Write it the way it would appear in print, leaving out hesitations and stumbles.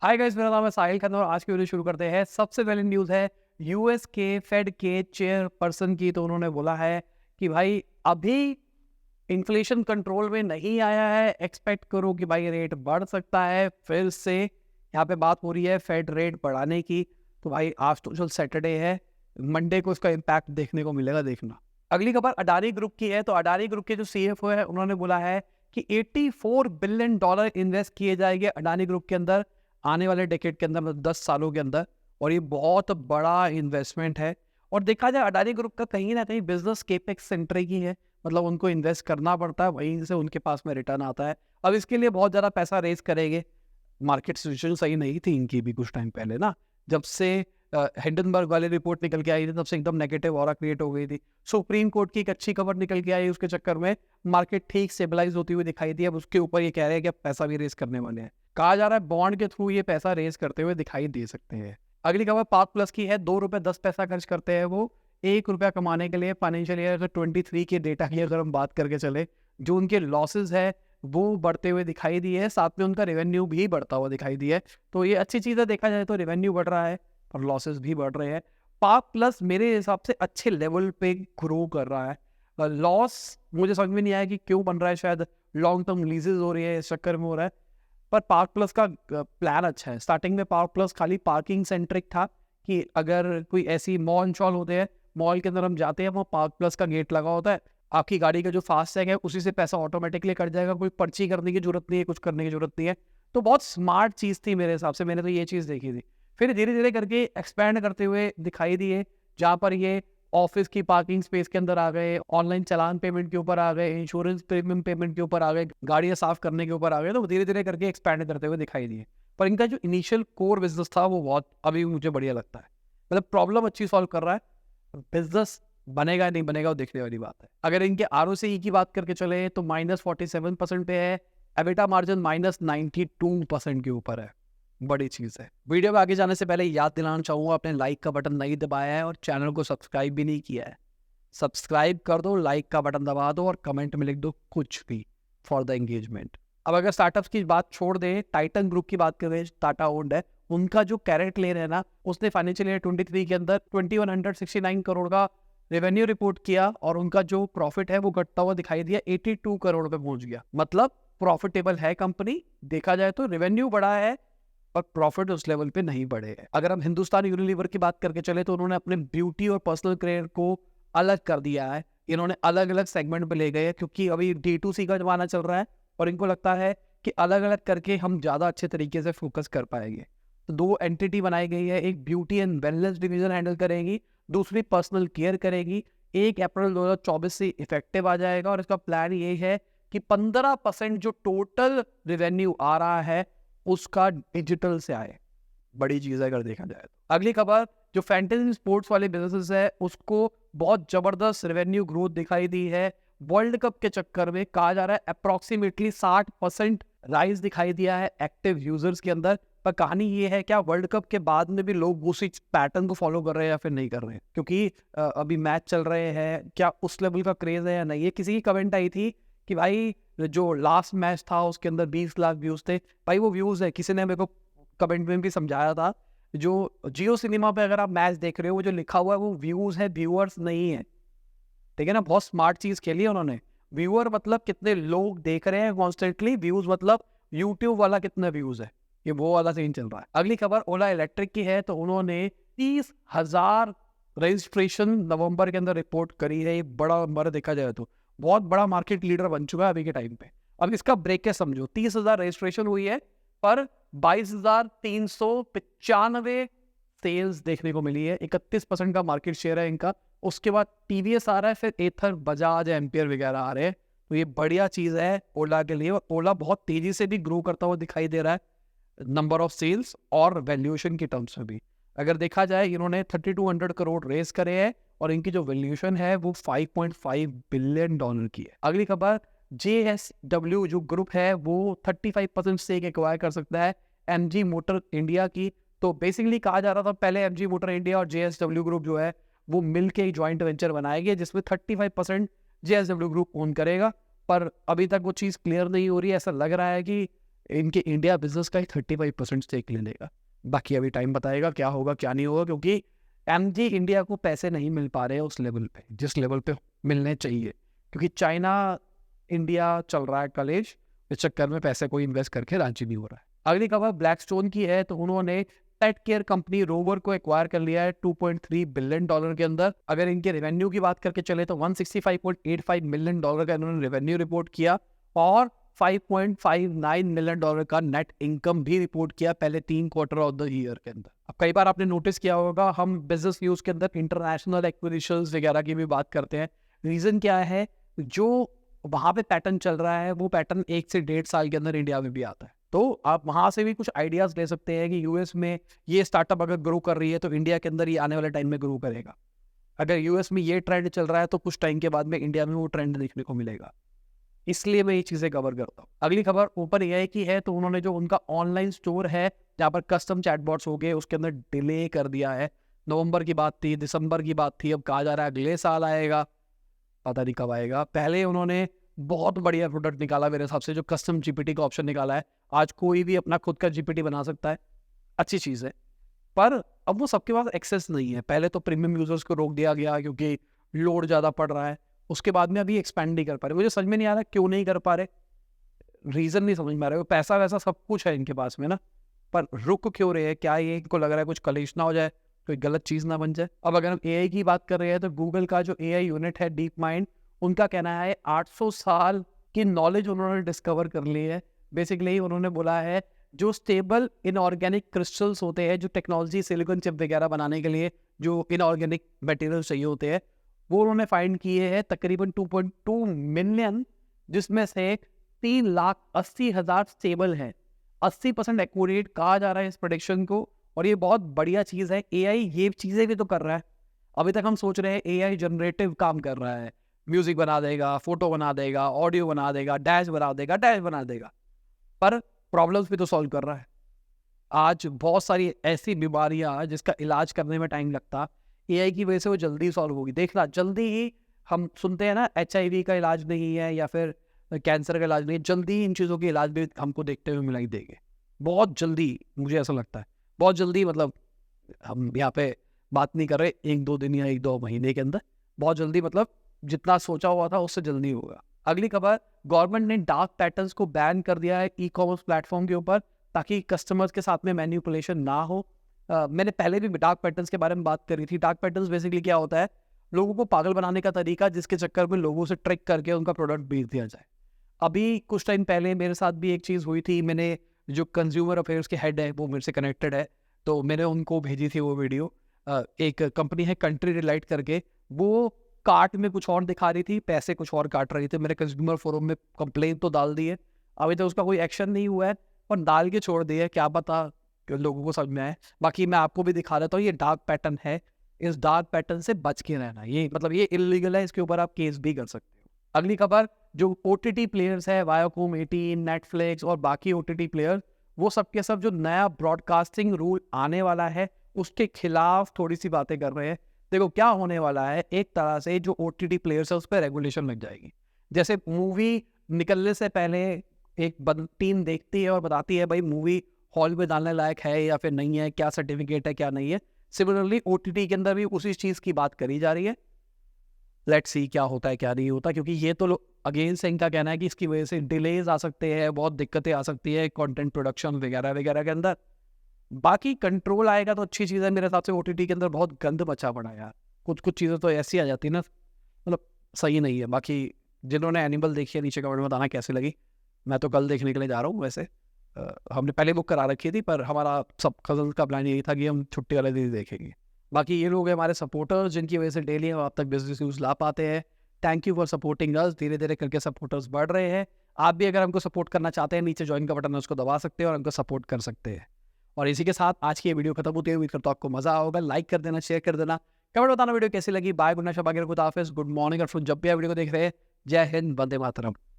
Hi guys, मेरा नाम है साहिल खान और आज की वीडियो शुरू करते हैं। सबसे पहले न्यूज़ है यूएस के फेड के चेयरपर्सन की। तो उन्होंने बोला है कि भाई अभी इन्फ्लेशन कंट्रोल में नहीं आया है, एक्सपेक्ट करो कि भाई रेट बढ़ सकता है फिर से। यहाँ पे बात हो रही है फेड रेट बढ़ाने की। तो भाई आज तो जो सैटरडे है, मंडे को इसका इम्पैक्ट देखने को मिलेगा, देखना। अगली खबर अडानी ग्रुप की है। तो अडानी ग्रुप के जो सीएफओ है उन्होंने बोला है कि $84 बिलियन इन्वेस्ट किए जाएंगे अडानी ग्रुप के अंदर आने वाले डेकेड के अंदर, मतलब 10 सालों के अंदर। और ये बहुत बड़ा इन्वेस्टमेंट है। और देखा जाए अडानी ग्रुप का कहीं ना कहीं बिजनेस केपेक्स सेंटर ही है, मतलब उनको इन्वेस्ट करना पड़ता है, वहीं से उनके पास में रिटर्न आता है। अब इसके लिए बहुत ज़्यादा पैसा रेज करेंगे। मार्केट सिचुएशन सही नहीं थी इनकी भी कुछ टाइम पहले ना, जब से हिंडनबर्ग वाली रिपोर्ट निकल के आई थी तब से एकदम नेगेटिव ऑरा क्रिएट हो गई थी। सुप्रीम कोर्ट की एक अच्छी खबर निकल के आई, उसके चक्कर में मार्केट ठीक स्टेबलाइज होती हुई दिखाई दी। अब उसके ऊपर ये कह रहे हैं कि अब पैसा भी रेज करने वाले हैं। कहा जा रहा है बॉन्ड के थ्रू ये पैसा रेज करते हुए दिखाई दे सकते हैं। अगली खबर पार्क प्लस की है। ₹2.10 खर्च करते हैं वो ₹1 कमाने के लिए। फाइनेंशियल ईयर 23 के डेटा की अगर हम बात करके चले, जो उनके लॉसेज है वो बढ़ते हुए दिखाई दिए है, साथ में उनका रेवेन्यू भी बढ़ता हुआ दिखाई दिया है। तो ये अच्छी चीज़ है, देखा जाए तो रेवेन्यू बढ़ रहा है और लॉसेस भी बढ़ रहे हैं। पार्क प्लस मेरे हिसाब से अच्छे लेवल पे ग्रो कर रहा है। लॉस मुझे समझ में नहीं आया कि क्यों बन रहा है, शायद लॉन्ग टर्म लीजेज हो रही है इस चक्कर में हो रहा है। पर पार्क प्लस का प्लान अच्छा है। स्टार्टिंग में पार्क प्लस खाली पार्किंग सेंट्रिक था कि अगर कोई ऐसी मॉल शॉल होते हैं, मॉल के अंदर हम जाते हैं, वहाँ पार्क प्लस का गेट लगा होता है, आपकी गाड़ी का जो फास्टैग है उसी से पैसा ऑटोमेटिकली कट जाएगा, कोई पर्ची करने की जरूरत नहीं है, कुछ करने की जरूरत नहीं है। तो बहुत स्मार्ट चीज़ थी मेरे हिसाब से, मैंने तो ये चीज़ देखी थी। फिर धीरे धीरे करके एक्सपैंड करते हुए दिखाई दिए, जहाँ पर ये ऑफिस की पार्किंग स्पेस के अंदर आ गए, ऑनलाइन चालान पेमेंट के ऊपर आ गए, इंश्योरेंस प्रीमियम पेमेंट के ऊपर आ गए, गाड़ियाँ साफ करने के ऊपर आ गए। तो धीरे धीरे करके एक्सपैंड करते हुए दिखाई दिए। पर इनका जो इनिशियल कोर बिजनेस था वो बहुत अभी मुझे बढ़िया लगता है। मतलब प्रॉब्लम अच्छी सॉल्व कर रहा है, बिजनेस बनेगा नहीं बनेगा वो देखने वाली बात है। अगर इनके ROCE की बात करके चले तो -47% पे है, एबिटा मार्जिन -92% के ऊपर है। बड़ी चीज़ है। वीडियो में आगे जाने से पहले याद दिलाना चाहूँगा, आपने लाइक का बटन नहीं दबाया है और चैनल को सब्सक्राइब भी नहीं किया है, सब्सक्राइब कर दो, लाइक का बटन दबा दो और कमेंट में लिख दो कुछ भी फॉर द एंगेजमेंट। अब अगर स्टार्टअप्स की बात छोड़ दें, टाइटन ग्रुप की बात करें, टाटा ओन्ड है, उनका जो कैरेट लेन है ना, उसने फाइनेंशियल ईयर 23 के अंदर 2169 करोड़ का रेवेन्यू रिपोर्ट किया और उनका जो प्रॉफिट है वो घटता हुआ दिखाई दिया, 82 करोड़ पे पहुंच गया। मतलब प्रॉफिटेबल है कंपनी। देखा जाए तो रेवेन्यू बढ़ा है पर प्रॉफिट उस लेवल पे नहीं बढ़े हैं। अगर हम हिंदुस्तान यूनिलीवर की बात करके चले तो उन्होंने अपने ब्यूटी और पर्सनल केयर को अलग कर दिया है। इन्होंने अलग अलग सेगमेंट पे ले गए हैं, क्योंकि अभी D2C का जमाना चल रहा है और इनको लगता है कि अलग अलग करके हम ज़्यादा अच्छे तरीके से फोकस कर पाएंगे। तो 2 एंटिटी बनाई गई है, एक beauty and wellness division handle करेगी, दूसरी पर्सनल केयर करेगी। 1 अप्रैल 2024 से इफेक्टिव आ जाएगा और इसका प्लान ये है कि 15% जो टोटल रेवेन्यू आ रहा है उसका डिजिटल से आए। बड़ी चीज़ है अगर देखा जाए तो। अगली खबर, जो फैंटेसी स्पोर्ट्स वाले बिजनेसेस है उसको बहुत जबरदस्त रेवेन्यू ग्रोथ दिखाई दी है। वर्ल्ड कप के चक्कर में कहा जा रहा है अप्रोक्सीमेटली 60% राइज दिखाई दिया है एक्टिव यूजर्स के अंदर। पर कहानी ये है, क्या वर्ल्ड कप के बाद में भी लोग उसी पैटर्न को फॉलो कर रहे हैं या फिर नहीं कर रहे हैं, क्योंकि अभी मैच चल रहे हैं, क्या उस लेवल का क्रेज है या नहीं। ये किसी की कमेंट आई थी कि भाई जो लास्ट मैच था उसके अंदर 20 लाख व्यूज थे। भाई वो व्यूज है, किसी ने मेरे को कमेंट में भी समझाया था, जो जियो सिनेमा पे अगर आप मैच देख रहे हो वो जो लिखा हुआ है वो व्यूज है, व्यूअर्स नहीं है। ठीक है ना, बहुत स्मार्ट चीज खेली है उन्होंने। व्यूअर मतलब कितने लोग देख रहे हैं कॉन्स्टेंटली, व्यूज मतलब यूट्यूब वाला कितने व्यूज है, ये वो वाला सीन चल रहा है। अगली खबर ओला इलेक्ट्रिक की है। तो उन्होंने 30,000 रजिस्ट्रेशन नवंबर के अंदर रिपोर्ट करी है। ये बड़ा नंबर देखा जाए तो, बहुत बड़ा मार्केट लीडर बन चुका है अभी के टाइम पे। अब इसका ब्रेक समझो, 30,000 रजिस्ट्रेशन हुई है पर 22,395 सेल्स देखने को मिली है। 31% का मार्केट शेयर है इनका। उसके बाद TVS आ रहा है, फिर एथर, बजाज, एम्पियर वगैरह आ रहे हैं। तो ये बढ़िया चीज़ है ओला के लिए। ओला बहुत तेजी से भी ग्रो करता हुआ दिखाई दे रहा है, नंबर ऑफ सेल्स और वैल्यूएशन के टर्म्स में भी। अगर देखा जाए, इन्होंने 3200 करोड़ रेस करे हैं और इनकी जो वैल्यूएशन है वो $5.5 बिलियन की है। अगली खबर, JSW जो ग्रुप है वो 35% स्टेक एक्वायर कर सकता है MG मोटर इंडिया की। तो बेसिकली कहा जा रहा था पहले MG मोटर इंडिया और JSW ग्रुप जो है वो मिल के ज्वाइंट वेंचर बनाएंगे, जिसमें 35% JSW ग्रुप ओन करेगा। पर अभी तक वो चीज़ क्लियर नहीं हो रही है। ऐसा लग रहा है कि इनके इंडिया बिजनेस का ही 35% स्टेक ले लेगा। बाकी अभी टाइम बताएगा क्या होगा क्या नहीं होगा, क्योंकि एमजी इंडिया को पैसे नहीं मिल पा रहे हैं उस लेवल पे जिस लेवल पे मिलने चाहिए, क्योंकि चाइना इंडिया चल रहा है कलेश, इस चक्कर में पैसे कोई इन्वेस्ट करके रांची नहीं हो रहा है। अगली खबर ब्लैकस्टोन की है, तो उन्होंने पेट केयर कंपनी रोवर को एक्वायर कर लिया है $2.3 बिलियन के अंदर। अगर इनके रेवेन्यू की बात करके चले तो $165.85 मिलियन का इन्होंने रेवेन्यू रिपोर्ट किया और $5.59 मिलियन का नेट इनकम भी रिपोर्ट किया पहले 3 क्वार्टर ऑफ द ईयर के अंदर। अब कई बार आपने नोटिस किया होगा हम बिजनेस न्यूज के अंदर इंटरनेशनल एक्विजिशंस वगैरह की भी बात करते हैं। रीजन क्या है, जो वहां पे पैटर्न चल रहा है वो पैटर्न 1 से 1.5 साल के अंदर इंडिया में भी आता है। तो आप वहां से भी कुछ आइडियाज ले सकते हैं कि यूएस में ये स्टार्टअप अगर ग्रो कर रही है तो इंडिया के अंदर ये आने वाले टाइम में ग्रो करेगा। अगर यूएस में ये ट्रेंड चल रहा है तो कुछ टाइम के बाद में इंडिया में वो ट्रेंड देखने को मिलेगा, इसलिए मैं ये चीजें कवर करता हूँ। अगली खबर ओपन एआई की है, तो उन्होंने जो उनका ऑनलाइन स्टोर है जहाँ पर कस्टम चैटबॉट्स हो गए उसके अंदर डिले कर दिया है। नवंबर की बात थी, दिसंबर की बात थी, अब कहा जा रहा है अगले साल आएगा, पता नहीं कब आएगा। पहले उन्होंने बहुत बढ़िया प्रोडक्ट निकाला मेरे हिसाब से, जो कस्टम जीपीटी का ऑप्शन निकाला है। आज कोई भी अपना खुद का जीपीटी बना सकता है, अच्छी चीज़ है, पर अब वो सबके पास एक्सेस नहीं है। पहले तो प्रीमियम यूजर्स को रोक दिया गया क्योंकि लोड ज़्यादा पड़ रहा है, उसके बाद में अभी एक्सपेंड नहीं कर पा रहे। मुझे समझ में नहीं आ रहा क्यों नहीं कर पा रहे, रीज़न नहीं समझ में आ रहा है। पैसा वैसा सब कुछ है इनके पास में ना, पर रुक क्यों रहे हैं? क्या ये इनको लग रहा है कुछ कलेश ना हो जाए, कोई गलत चीज़ ना बन जाए? अब अगर हम एआई की बात कर रहे हैं तो गूगल का जो एआई यूनिट है डीप माइंड, उनका कहना है 800 साल की नॉलेज उन्होंने डिस्कवर कर ली है। बेसिकली उन्होंने बोला है जो स्टेबल इनऑर्गेनिक क्रिस्टल्स होते हैं, जो टेक्नोलॉजी सिलिकॉन चिप वगैरह बनाने के लिए जो इनऑर्गेनिक मटेरियल चाहिए होते हैं, वो उन्होंने फाइंड किए हैं तकरीबन 2.2 मिलियन, जिसमें से 3,80,000 स्टेबल है। 80% एक्यूरेट कहा जा रहा है इस प्रेडिक्शन को, और ये बहुत बढ़िया चीज़ है। एआई ये चीज़ें भी तो कर रहा है। अभी तक हम सोच रहे हैं एआई जनरेटिव काम कर रहा है, म्यूजिक बना देगा, फोटो बना देगा, ऑडियो बना देगा, डैश बना देगा, पर प्रॉब्लम्स भी तो सॉल्व कर रहा है। आज बहुत सारी ऐसी बीमारियां जिसका इलाज करने में टाइम लगता, एआई की वजह से वो जल्दी सॉल्व होगी। देखना जल्दी ही, हम सुनते हैं ना एचआईवी का इलाज नहीं है या फिर कैंसर का इलाज नहीं है, जल्दी ही इन चीज़ों के इलाज भी हमको देखते हुए मिलाई देंगे, बहुत जल्दी। मुझे ऐसा लगता है बहुत जल्दी, मतलब हम यहाँ पे बात नहीं कर रहे 1-2 दिन या 1-2 महीने के अंदर, बहुत जल्दी, मतलब जितना सोचा हुआ था उससे जल्दी होगा। अगली खबर, गवर्नमेंट ने डार्क पैटर्न्स को बैन कर दिया है ई कॉमर्स प्लेटफॉर्म के ऊपर, ताकि कस्टमर्स के साथ में मैनिपुलेशन ना हो। मैंने पहले भी डार्क पैटर्न्स के बारे में बात करी थी। डार्क पैटर्न्स बेसिकली क्या होता है, लोगों को पागल बनाने का तरीका, जिसके चक्कर में लोगों से ट्रिक करके उनका प्रोडक्ट बेच दिया जाए। अभी कुछ टाइम पहले मेरे साथ भी एक चीज़ हुई थी। मैंने जो कंज्यूमर अफेयर्स के हेड है वो मेरे से कनेक्टेड है, तो मैंने उनको भेजी थी वो वीडियो। एक कंपनी है कंट्री डिलाइट करके, वो कार्ट में कुछ और दिखा रही थी, पैसे कुछ और काट रही थी। मेरे कंज्यूमर फोरम में कंप्लेंट तो डाल दी है, अभी तक उसका कोई एक्शन नहीं हुआ है, और डाल के छोड़ दिया है, क्या पता लोगों को समझ में आए। बाकी मैं आपको भी दिखा देता हूँ, ये डार्क पैटर्न है, इस डार्क पैटर्न से बच के रहना। ये मतलब ये इलीगल है, इसके ऊपर आप केस भी कर सकते हो। अगली खबर, जो ओटीटी प्लेयर्स है, वायाकॉम, 18, नेटफ्लिक्स और बाकी ओटीटी प्लेयर, वो सब के सब जो नया ब्रॉडकास्टिंग रूल आने वाला है उसके खिलाफ थोड़ी सी बातें कर रहे हैं। देखो क्या होने वाला है, एक तरह से जो ओटीटी प्लेयर्स है उस पर रेगुलेशन लग जाएगी। जैसे मूवी निकलने से पहले एक टीम देखती है और बताती है भाई मूवी हॉल में डालने लायक है या फिर नहीं है, क्या सर्टिफिकेट है क्या नहीं है, सिमिलरली ओटीटी के अंदर भी उसी चीज़ की बात करी जा रही है। लेट्स सी क्या होता है क्या नहीं होता, क्योंकि ये तो अगेंस्ट इनका कहना है कि इसकी वजह से डिलेज आ सकते हैं, बहुत दिक्कतें आ सकती है कंटेंट प्रोडक्शन वगैरह वगैरह के अंदर। बाकी कंट्रोल आएगा तो अच्छी चीज़ है मेरे हिसाब से। ओटीटी के अंदर बहुत गंद मचा पड़ा यार, कुछ कुछ चीज़ें तो ऐसी आ जाती है ना, मतलब सही नहीं है। बाकी जिन्होंने एनिमल देखी है नीचे कमेंट में बताना कैसी लगी। मैं तो कल देखने के लिए जा रहा हूँ वैसे। हमने पहले बुक करा रखी थी, पर हमारा सब कजन का प्लान यही था कि हम छुट्टी वाले दिन देखेंगे। बाकी ये लोग हैं हमारे सपोर्टर्स, जिनकी वजह से डेली हम आप तक बिजनेस न्यूज़ ला पाते हैं। Thank you for supporting us. धीरे धीरे करके सपोर्टर्स बढ़ रहे हैं। आप भी अगर हमको सपोर्ट करना चाहते हैं, नीचे ज्वाइन का बटन है उसको दबा सकते हैं और हमको सपोर्ट कर सकते हैं। और इसी के साथ आज की ये वीडियो खत्म होती है। उम्मीद करता हूं आपको मजा होगा। लाइक कर देना, शेयर कर देना, कमेंट बताना वीडियो कैसी लगी। बाय, गुड नाइट, शब, खुदा हाफिज़, गुड मॉर्निंग। और जब भी आप वीडियो को देख रहे हैं, जय हिंद, वंदे मातरम।